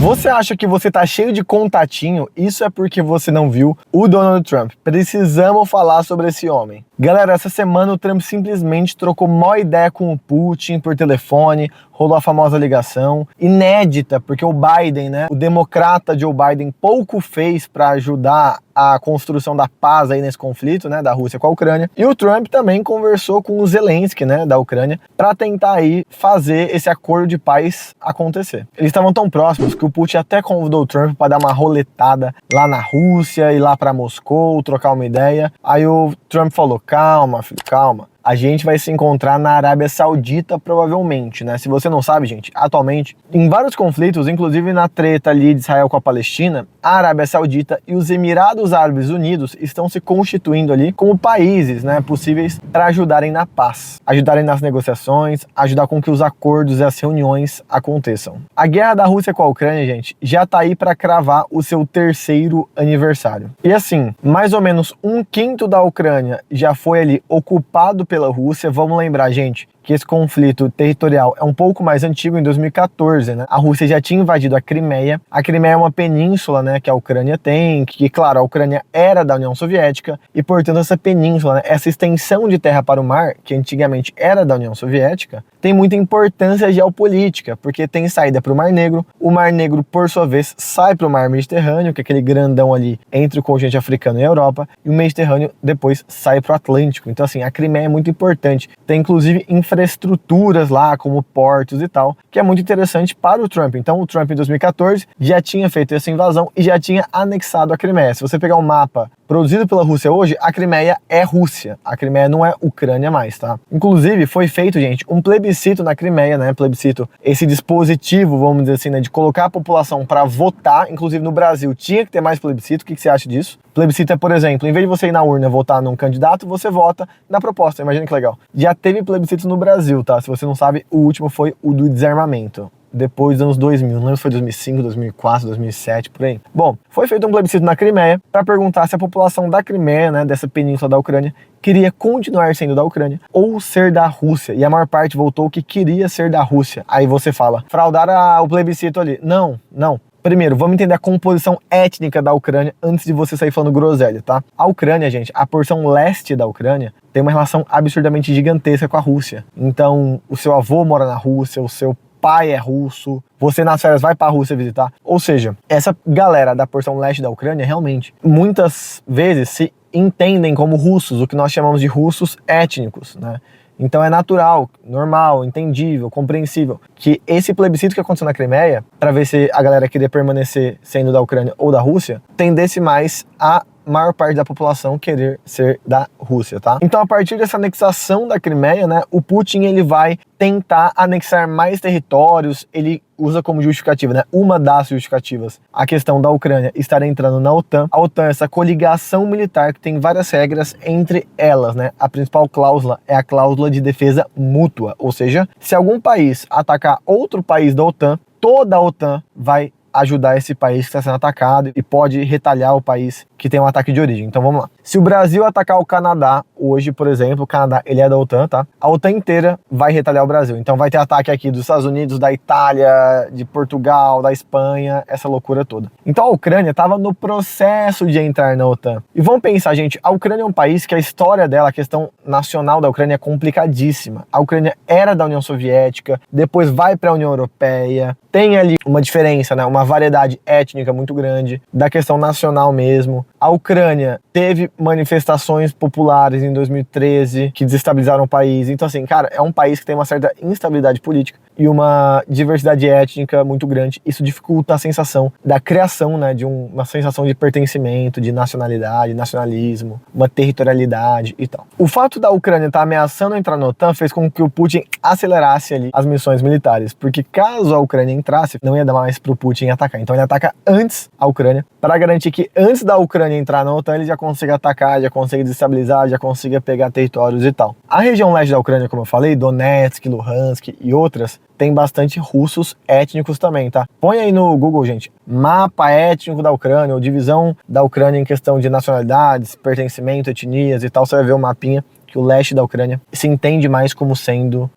Você acha que você tá cheio de contatinho? Isso é porque você não viu o Donald Trump. Precisamos falar sobre esse homem. Galera, essa semana o Trump simplesmente trocou mó ideia com o Putin por telefone, rolou a famosa ligação, inédita, porque o Biden, né, o democrata Joe Biden pouco fez para ajudar a construção da paz aí nesse conflito, né, da Rússia com a Ucrânia. E o Trump também conversou com o Zelensky, né, da Ucrânia, para tentar aí fazer esse acordo de paz acontecer. Eles estavam tão próximos que o Putin até convidou o Trump para dar uma roletada lá na Rússia, ir lá para Moscou, trocar uma ideia. Aí o Trump falou: calma, filho, calma. A gente vai se encontrar na Arábia Saudita provavelmente, né? Se você não sabe, gente, atualmente, em vários conflitos, inclusive na treta ali de Israel com a Palestina, a Arábia Saudita e os Emirados Árabes Unidos estão se constituindo ali como países, né, possíveis para ajudarem na paz, ajudarem nas negociações, ajudar com que os acordos e as reuniões aconteçam. A guerra da Rússia com a Ucrânia, gente, já tá aí para cravar o seu 3º aniversário. E assim, mais ou menos 1/5 da Ucrânia já foi ali ocupado pela Rússia. Vamos lembrar, gente, que esse conflito territorial é um pouco mais antigo, em 2014, né? A Rússia já tinha invadido a Crimeia. A Crimeia é uma península, né, que a Ucrânia tem, que, claro, a Ucrânia era da União Soviética, e, portanto, essa península, né, essa extensão de terra para o mar, que antigamente era da União Soviética, tem muita importância geopolítica, porque tem saída para o Mar Negro. O Mar Negro, por sua vez, sai para o Mar Mediterrâneo, que é aquele grandão ali entre o continente africano e a Europa, e o Mediterrâneo depois sai para o Atlântico. Então, assim, a Crimeia é muito importante. Tem, inclusive, infraestruturas lá, como portos e tal, que é muito interessante para o Trump. Então, o Trump, em 2014, já tinha feito essa invasão e já tinha anexado a Crimeia. Se você pegar um mapa produzido pela Rússia hoje, a Crimeia é Rússia. A Crimeia não é Ucrânia mais, tá? Inclusive, foi feito, gente, um plebiscito na Crimeia, né? Plebiscito, esse dispositivo, vamos dizer assim, né, de colocar a população para votar. Inclusive, no Brasil, tinha que ter mais plebiscito. O que você acha disso? Plebiscito é, por exemplo, em vez de você ir na urna votar num candidato, você vota na proposta. Imagina que legal. Já teve plebiscito no Brasil, tá? Se você não sabe, o último foi o do desarmamento, depois dos anos 2000, não lembro se foi 2005, 2004, 2007, por aí. Bom, foi feito um plebiscito na Crimeia para perguntar se a população da Crimeia, né, dessa península da Ucrânia, queria continuar sendo da Ucrânia ou ser da Rússia. E a maior parte votou que queria ser da Rússia. Aí você fala, fraudaram o plebiscito ali. Não, não. Primeiro, vamos entender a composição étnica da Ucrânia antes de você sair falando groselha, tá? A Ucrânia, gente, a porção leste da Ucrânia tem uma relação absurdamente gigantesca com a Rússia. Então, o seu avô mora na Rússia, o seu pai é russo, você nas férias vai pra Rússia visitar. Ou seja, essa galera da porção leste da Ucrânia realmente, muitas vezes se entendem como russos, o que nós chamamos de russos étnicos, né? Então é natural, normal, entendível, compreensível que esse plebiscito que aconteceu na Crimeia, para ver se a galera queria permanecer sendo da Ucrânia ou da Rússia, tendesse mais a maior parte da população querer ser da Rússia, tá? Então, a partir dessa anexação da Crimeia, né, o Putin, ele vai tentar anexar mais territórios. Ele usa como justificativa, né, uma das justificativas, a questão da Ucrânia estar entrando na OTAN. A OTAN é essa coligação militar que tem várias regras, entre elas, né, a principal cláusula é a cláusula de defesa mútua, ou seja, se algum país atacar outro país da OTAN, toda a OTAN vai ajudar esse país que está sendo atacado e pode retalhar o país que tem um ataque de origem. Então vamos lá. Se o Brasil atacar o Canadá, hoje, por exemplo, o Canadá, ele é da OTAN, tá? A OTAN inteira vai retalhar o Brasil. Então vai ter ataque aqui dos Estados Unidos, da Itália, de Portugal, da Espanha, essa loucura toda. Então a Ucrânia estava no processo de entrar na OTAN. E vamos pensar, gente, a Ucrânia é um país que a história dela, a questão nacional da Ucrânia é complicadíssima. A Ucrânia era da União Soviética, depois vai para a União Europeia, tem ali uma diferença, né? Uma variedade étnica muito grande, da questão nacional mesmo. A Ucrânia teve manifestações populares em 2013 que desestabilizaram o país. Então, assim, cara, é um país que tem uma certa instabilidade política e uma diversidade étnica muito grande. Isso dificulta a sensação da criação, né, de uma sensação de pertencimento, de nacionalidade, nacionalismo, uma territorialidade e tal. O fato da Ucrânia estar ameaçando entrar na OTAN fez com que o Putin acelerasse ali as missões militares, porque caso a Ucrânia entrasse, não ia dar mais pro Putin atacar. Então ele ataca antes a Ucrânia, para garantir que antes da Ucrânia entrar na OTAN, ele já consiga atacar, já consiga desestabilizar, já consiga pegar territórios e tal. A região leste da Ucrânia, como eu falei, Donetsk, Luhansk e outras, tem bastante russos étnicos também, tá? Põe aí no Google, gente, mapa étnico da Ucrânia, ou divisão da Ucrânia em questão de nacionalidades, pertencimento, etnias e tal, você vai ver o mapinha que o leste da Ucrânia se entende mais como sendo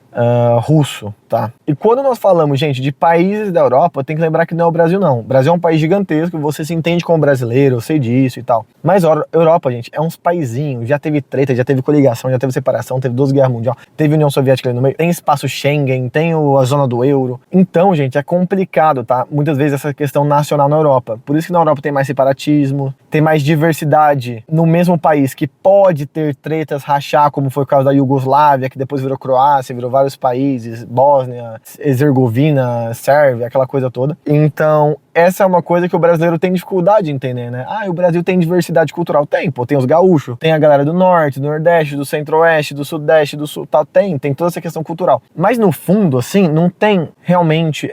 russo, tá? E quando nós falamos, gente, de países da Europa, tem que lembrar que não é o Brasil, não. O Brasil é um país gigantesco, você se entende como brasileiro, eu sei disso e tal. Mas a Europa, gente, é uns paizinhos, já teve treta, já teve coligação, já teve separação, teve 2 guerras mundiais, teve União Soviética ali no meio, tem espaço Schengen, tem a zona do euro. Então, gente, é complicado, tá? Muitas vezes essa questão nacional na Europa. Por isso que na Europa tem mais separatismo, tem mais diversidade no mesmo país, que pode ter tretas, rachar, como foi o caso da Iugoslávia, que depois virou Croácia, virou vários países, Bósnia, Herzegovina, Sérvia, aquela coisa toda. Então, essa é uma coisa que o brasileiro tem dificuldade de entender, né? O Brasil tem diversidade cultural? Tem, pô, tem os gaúchos, tem a galera do norte, do nordeste, do centro-oeste, do sudeste, do sul, tá, tem toda essa questão cultural. Mas no fundo, assim, não tem realmente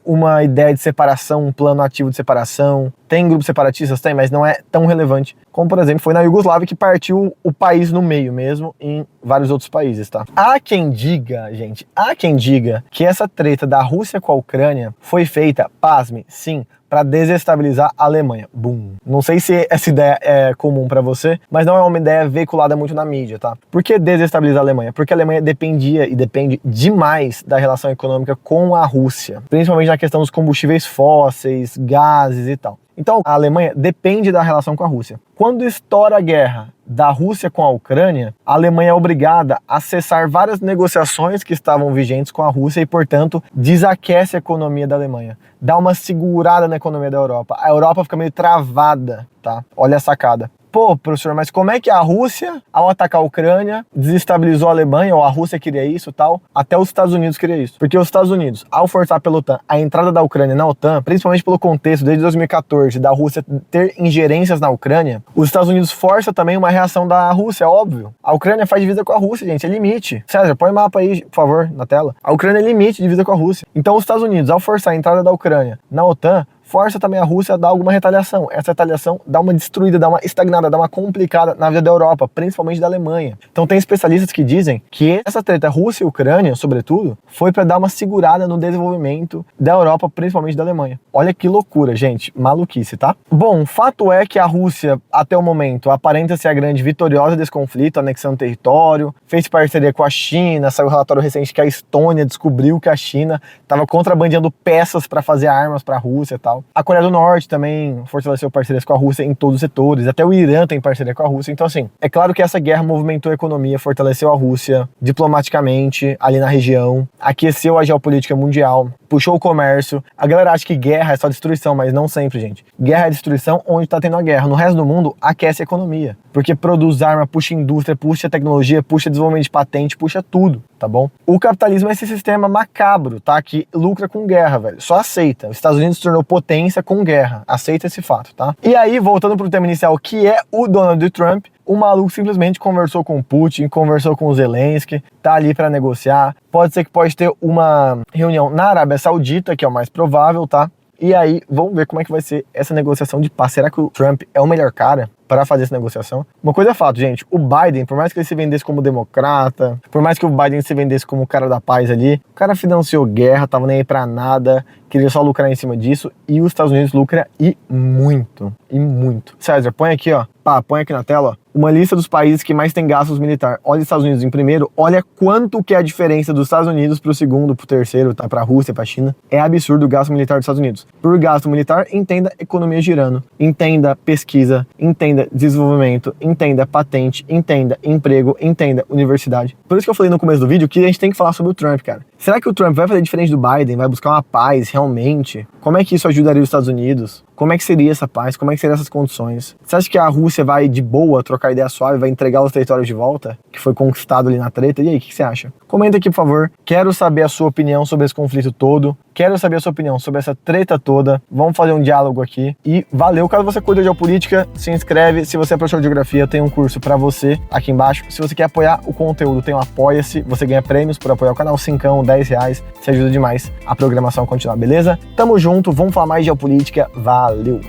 uma ideia de separação, um plano ativo de separação. Tem grupos separatistas? Tem, mas não é tão relevante como, por exemplo, foi na Iugoslávia, que partiu o país no meio mesmo, em vários outros países, tá? Há quem diga, gente, que essa treta da Rússia com a Ucrânia foi feita, pasme, sim, para desestabilizar a Alemanha. Bum. Não sei se essa ideia é comum para você, mas não é uma ideia veiculada muito na mídia, tá? Por que desestabilizar a Alemanha? Porque a Alemanha dependia e depende demais da relação econômica com a Rússia, principalmente na questão dos combustíveis fósseis, gases e tal. Então, a Alemanha depende da relação com a Rússia. Quando estoura a guerra da Rússia com a Ucrânia, a Alemanha é obrigada a cessar várias negociações que estavam vigentes com a Rússia e, portanto, desaquece a economia da Alemanha. Dá uma segurada na economia da Europa. A Europa fica meio travada, tá? Olha a sacada. Pô, professor, mas como é que a Rússia, ao atacar a Ucrânia, desestabilizou a Alemanha, ou a Rússia queria isso e tal? Até os Estados Unidos queria isso. Porque os Estados Unidos, ao forçar pela OTAN a entrada da Ucrânia na OTAN, principalmente pelo contexto desde 2014 da Rússia ter ingerências na Ucrânia, os Estados Unidos força também uma reação da Rússia, óbvio. A Ucrânia faz divisa com a Rússia, gente, é limite. César, põe o mapa aí, por favor, na tela. A Ucrânia é limite de divisa com a Rússia. Então os Estados Unidos, ao forçar a entrada da Ucrânia na OTAN, força também a Rússia a dar alguma retaliação. Essa retaliação dá uma destruída, dá uma estagnada, dá uma complicada na vida da Europa, principalmente da Alemanha. Então tem especialistas que dizem que essa treta Rússia e Ucrânia, sobretudo, foi para dar uma segurada no desenvolvimento da Europa, principalmente da Alemanha. Olha que loucura, gente. Maluquice, tá? Bom, fato é que a Rússia, até o momento, aparenta ser a grande vitoriosa desse conflito, anexando território, fez parceria com a China, saiu um relatório recente que a Estônia descobriu que a China estava contrabandeando peças para fazer armas para a Rússia e tal. A Coreia do Norte também fortaleceu parcerias com a Rússia em todos os setores, até o Irã tem parceria com a Rússia. Então, assim, é claro que essa guerra movimentou a economia, fortaleceu a Rússia diplomaticamente ali na região, aqueceu a geopolítica mundial, puxou o comércio. A galera acha que guerra é só destruição, mas não sempre, gente. Guerra é destruição onde tá tendo a guerra. No resto do mundo, aquece a economia, porque produz arma, puxa indústria, puxa tecnologia, puxa desenvolvimento de patente, puxa tudo, tá bom? O capitalismo é esse sistema macabro, tá? Que lucra com guerra, velho. Só aceita. Os Estados Unidos se tornou potência com guerra. Aceita esse fato, tá? E aí, voltando pro tema inicial, que é o Donald Trump, o maluco simplesmente conversou com o Putin, conversou com o Zelensky, tá ali para negociar. Pode ser que pode ter uma reunião na Arábia Saudita, que é o mais provável, tá? E aí, vamos ver como é que vai ser essa negociação de paz. Será que o Trump é o melhor cara para fazer essa negociação? Uma coisa é fato, gente, o Biden, por mais que ele se vendesse como democrata, por mais que o Biden se vendesse como o cara da paz ali, o cara financiou guerra, tava nem aí pra nada, queria só lucrar em cima disso, e os Estados Unidos lucra e muito, e muito. César, põe aqui, ó, põe aqui na tela, ó, uma lista dos países que mais tem gastos militares. Olha os Estados Unidos em primeiro, olha quanto que é a diferença dos Estados Unidos pro segundo, pro terceiro, tá? Pra Rússia, pra China. É absurdo o gasto militar dos Estados Unidos. Por gasto militar, entenda economia girando, entenda pesquisa, entenda desenvolvimento, entenda patente, entenda emprego, entenda universidade. Por isso que eu falei no começo do vídeo que a gente tem que falar sobre o Trump, cara. Será que o Trump vai fazer diferente do Biden? Vai buscar uma paz realmente? Como é que isso ajudaria os Estados Unidos? Como é que seria essa paz? Como é que seriam essas condições? Você acha que a Rússia vai de boa trocar ideia suave, vai entregar os territórios de volta, que foi conquistado ali na treta? E aí, o que você acha? Comenta aqui, por favor. Quero saber a sua opinião sobre esse conflito todo. Quero saber a sua opinião sobre essa treta toda. Vamos fazer um diálogo aqui. E valeu! Caso você curta geopolítica, se inscreve. Se você é professor de geografia, tem um curso pra você aqui embaixo. Se você quer apoiar o conteúdo, tem um Apoia-se. Você ganha prêmios por apoiar o canal, cincão, R$10. Isso ajuda demais a programação a continuar, beleza? Tamo junto, vamos falar mais de geopolítica. Valeu!